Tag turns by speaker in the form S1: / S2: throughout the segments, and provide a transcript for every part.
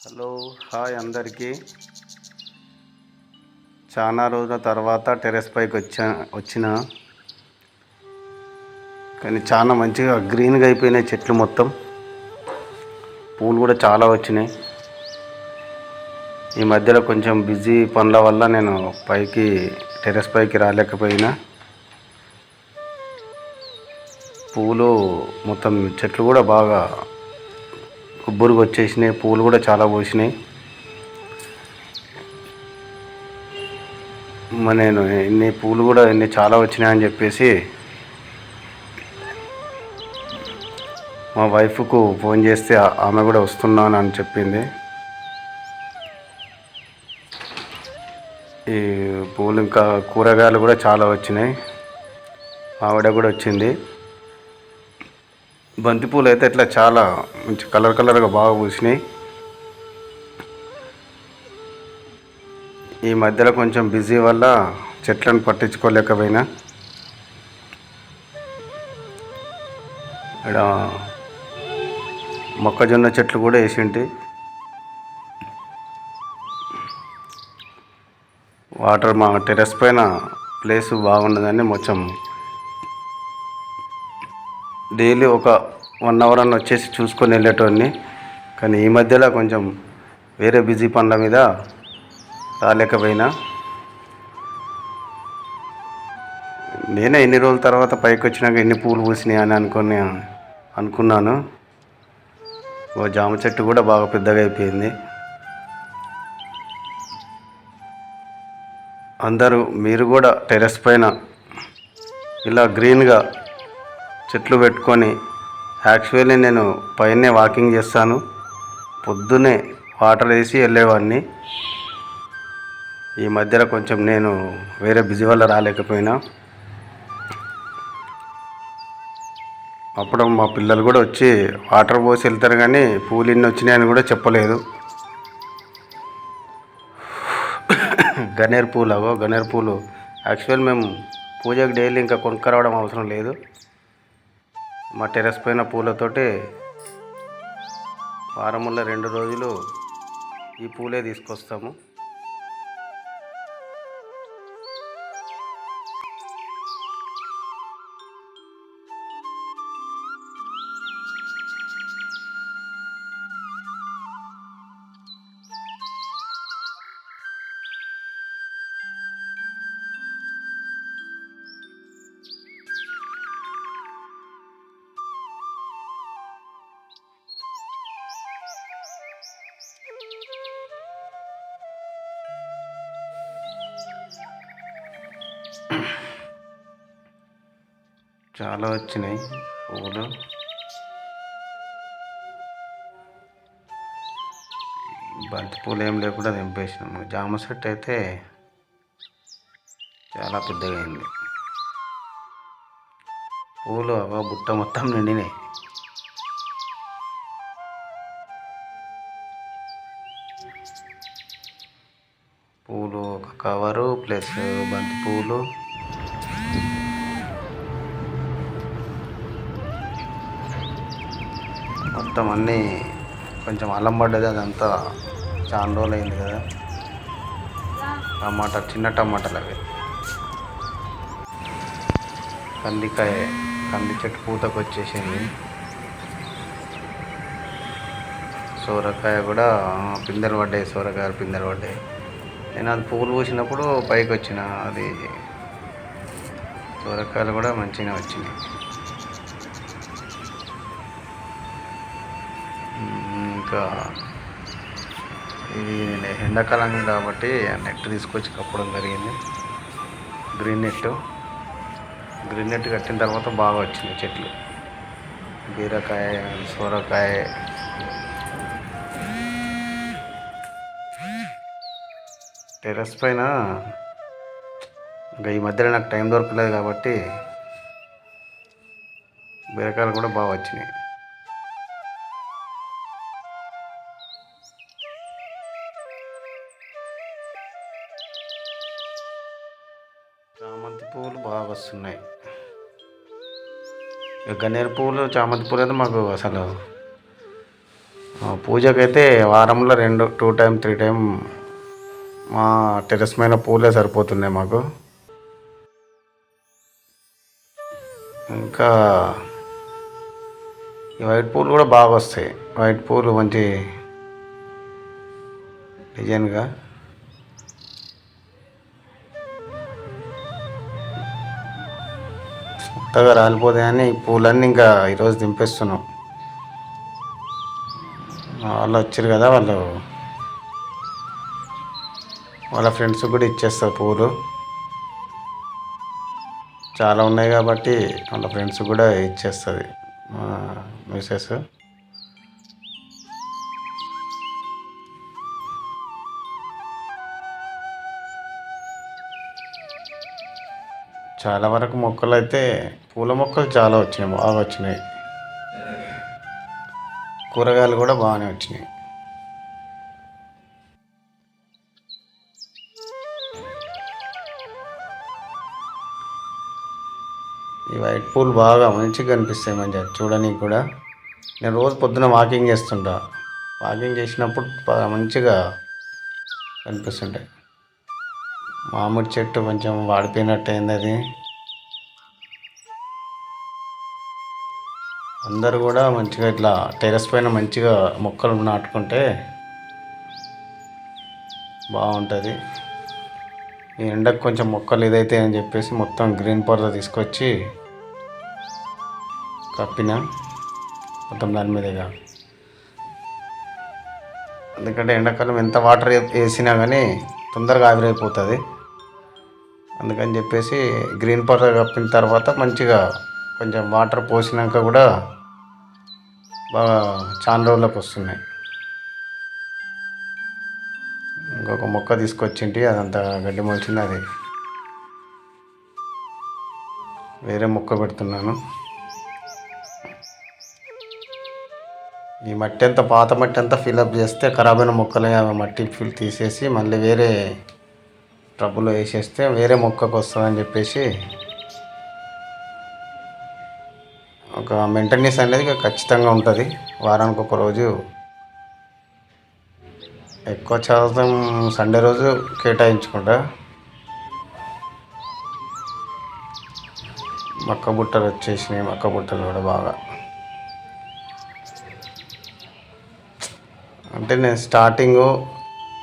S1: Hello, hi అందరికీ. చాలా రోజుల తర్వాత టెర్రస్ పైకి వచ్చిన కానీ చాలా మంచిగా గ్రీన్గా అయిపోయినాయి చెట్లు మొత్తం. పూలు కూడా చాలా వచ్చినాయి. ఈ మధ్యలో కొంచెం బిజీ పనుల వల్ల నేను టెర్రస్ పైకి రాలేకపోయినా. పూలు మొత్తం చెట్లు కూడా బాగా గుబ్బురుగా వచ్చేసినాయి. పూలు కూడా చాలా పోసినాయి. నేను పూలు కూడా చాలా వచ్చినాయని చెప్పేసి మా వైఫ్కు ఫోన్ చేస్తే ఆమె కూడా వస్తున్నాను అని చెప్పింది. ఈ పూలు ఇంకా కూరగాయలు కూడా చాలా వచ్చినాయి. ఆవిడ కూడా వచ్చింది. బంతిపూలు అయితే ఇట్లా చాలా మంచి కలర్గా బాగా పూసినాయి. ఈ మధ్యలో కొంచెం బిజీ వల్ల చెట్లను పట్టించుకోలేకపోయినా. ఇక్కడ మొక్కజొన్న చెట్లు కూడా వేసింటి. వాటర్ మా టెర్రస్ పైన ప్లేసు బాగున్నదని మొత్తం డైలీ ఒక 1 అవర్ అన్న వచ్చేసి చూసుకొని వెళ్ళేటోడిని. కానీ ఈ మధ్యలో కొంచెం వేరే బిజీ పనుల మీద రాలేకపోయినా. నేనే ఎన్ని రోజుల తర్వాత పైకి వచ్చినాక ఎన్ని పూలు పూసినాయి అని అనుకున్నాను. ఓ జామ చెట్టు కూడా బాగా పెద్దగా అయిపోయింది. మీరు కూడా టెర్రస్ పైన ఇలా గ్రీన్గా చెట్లు పెట్టుకొని, యాక్చువల్లీ నేను పైనే వాకింగ్ చేస్తాను. పొద్దునే వాటర్ వేసి వెళ్ళేవాడిని. ఈ మధ్యలో కొంచెం నేను వేరే బిజీ వల్ల రాలేకపోయినా. అప్పుడు మా పిల్లలు కూడా వచ్చి వాటర్ పోసి వెళ్తారు, కానీ పూలు ఇన్ని వచ్చినాయని కూడా చెప్పలేదు. గన్నేరు పూలు యాక్చువల్ మేము పూజకు డైలీ ఇంకా కొనుక్కరావడం అవసరం లేదు. మా టెర్రస్ పైన పూలతోటి వారముల్లో 2 రోజులు ఈ పూలే తీసుకొస్తాము. చాలా వచ్చినాయి పువ్వులు. బంతి పూలు ఏం లేకుండా తెంపేసినాము. జామ చెట్టు అయితే చాలా పెద్దగా అయింది. పూలు బుట్ట మొత్తం నిండినాయి. పూలు ఒక కవరు ప్లస్ బంతి పూలు. మొత్తం అన్నీ కొంచెం అల్లం పడ్డది. అదంతా చాలా రోజులు అయింది కదా. చిన్న టమాటాలు అవి. కంది చెట్టు పూతకు వచ్చేసింది. సోరకాయ కూడా పిందెలు పడ్డాయి. నేను అది పువ్వులు పూసినప్పుడు పైకి వచ్చిన అది సోరకాయలు కూడా మంచిగా వచ్చినాయి. ఇంకా ఇది ఎండాకాలం కాబట్టి నెట్ తీసుకొచ్చి కప్పడం జరిగింది. గ్రీన్ నెట్ కట్టిన తర్వాత బాగా వచ్చినాయి చెట్లు. బీరకాయ, సోరకాయ. టెర్రస్ పైన ఇంకా ఈ మధ్యలో నాకు టైం దొరకలేదు కాబట్టి బీరకాయలు కూడా బాగా వచ్చినాయి. చామంతి పువ్వులు బాగా వస్తున్నాయి. ఇక గన్నేరు పువ్వులు చామంతి పూలు అయితే మాకు అసలు పూజకైతే వారంలో 2 టైం 3 టైం మా టెర్రస్ పైన పూలే సరిపోతున్నాయి మాకు. ఇంకా ఈ వైట్ పూలు కూడా బాగా వస్తాయి. వైట్ పూలు మంచి డిజైన్గా కొత్తగా రాలిపోతాయని ఈ పూలన్నీ ఇంకా ఈరోజు దింపేస్తున్నాం. వాళ్ళు వచ్చారు కదా, వాళ్ళ ఫ్రెండ్స్ కూడా ఇచ్చేస్తారు పూలు. చాలా ఉన్నాయి కాబట్టి వాళ్ళ ఫ్రెండ్స్ కూడా ఇచ్చేస్తుంది మిసెస్. చాలా వరకు మొక్కలు అయితే పూల మొక్కలు చాలా వచ్చినాయి, బాగా వచ్చినాయి. కూరగాయలు కూడా బాగానే వచ్చినాయి. ఈ వైట్ పూలు బాగా మంచిగా కనిపిస్తాయి, మంచిగా చూడడానికి కూడా. నేను రోజు పొద్దున వాకింగ్ చేస్తుంటా. వాకింగ్ చేసినప్పుడు మంచిగా కనిపిస్తుంటాయి. మామిడి చెట్టు కొంచెం వాడిపోయినట్టు అయింది అది. అందరూ కూడా మంచిగా ఇట్లా టెర్రస్ పైన మంచిగా మొక్కలు నాటుకుంటే బాగుంటుంది. ఈ ఎండకు కొంచెం మొక్కలు ఇదైతే అని చెప్పేసి మొత్తం గ్రీన్ పర్దా తీసుకొచ్చి కప్పిన మొత్తం దాని మీదగా. ఎందుకంటే ఎండాకాలం ఎంత వాటర్ వేసినా కానీ తొందరగా ఆవిరైపోతుంది. అందుకని చెప్పేసి గ్రీన్ పర్దా కప్పిన తర్వాత మంచిగా కొంచెం వాటర్ పోసినాక కూడా బాగా చాలా రోజులకు వస్తున్నాయి. ఇంకొక మొక్క తీసుకొచ్చింటి, అదంతా గడ్డి మొలిచింది. అది వేరే మొక్క పెడుతున్నాను. ఈ మట్టి అంతా, పాత మట్టి అంతా ఫిల్అప్ చేస్తే ఖరాబ్ అయిన మొక్కలు మట్టి ఫిల్ తీసేసి మళ్ళీ వేరే ట్రబ్బులో వేసేస్తే వేరే మొక్కకు వస్తుందని చెప్పేసి ఒక మెయింటెనెన్స్ అనేది ఖచ్చితంగా ఉంటుంది. వారానికి ఒక రోజు, ఎక్కువ శాతం సండే రోజు కేటాయించుకుంటా. మక్క బుట్టలు వచ్చేసినాయి. మక్క బుట్టలు కూడా బాగా, అంటే నేను స్టార్టింగు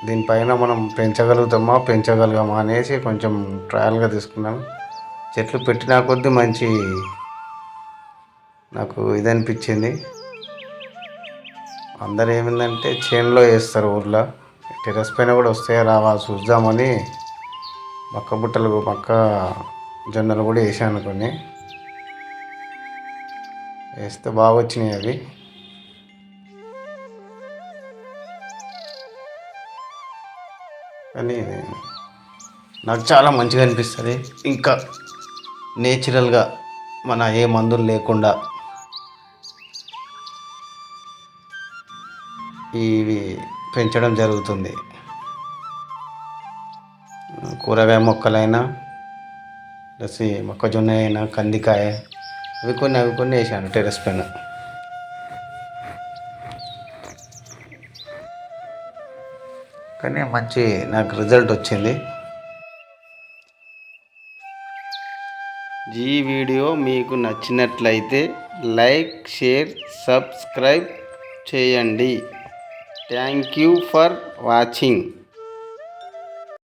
S1: దీనిపైన మనం పెంచగలగామా అనేసి కొంచెం ట్రయల్గా తీసుకున్నాను. చెట్లు పెట్టినా కొద్దీ మంచి నాకు ఇది అనిపించింది. అందరు ఏమిందంటే చేనులో వేస్తారు ఊర్లో, టెర్రస్ పైన కూడా వస్తాయా రావా చూద్దామని మొక్క జొన్నలు కూడా వేసాను. కొన్ని వేస్తే బాగా వచ్చినాయి అవి. కానీ నాకు చాలా మంచిగా అనిపిస్తుంది. ఇంకా నేచురల్గా మన ఏ మందులు లేకుండా ఇవి పెంచడం జరుగుతుంది. కూరగాయ మొక్కలైనా, ప్లస్ మొక్కజొన్న అయినా, కందికాయ, అవి కొన్ని వేసాను టెర్రస్ పైన. కానీ మంచి నాకు రిజల్ట్ వచ్చింది. ఈ వీడియో మీకు నచ్చినట్లయితే లైక్, షేర్, సబ్స్క్రైబ్ చేయండి. Thank you for watching.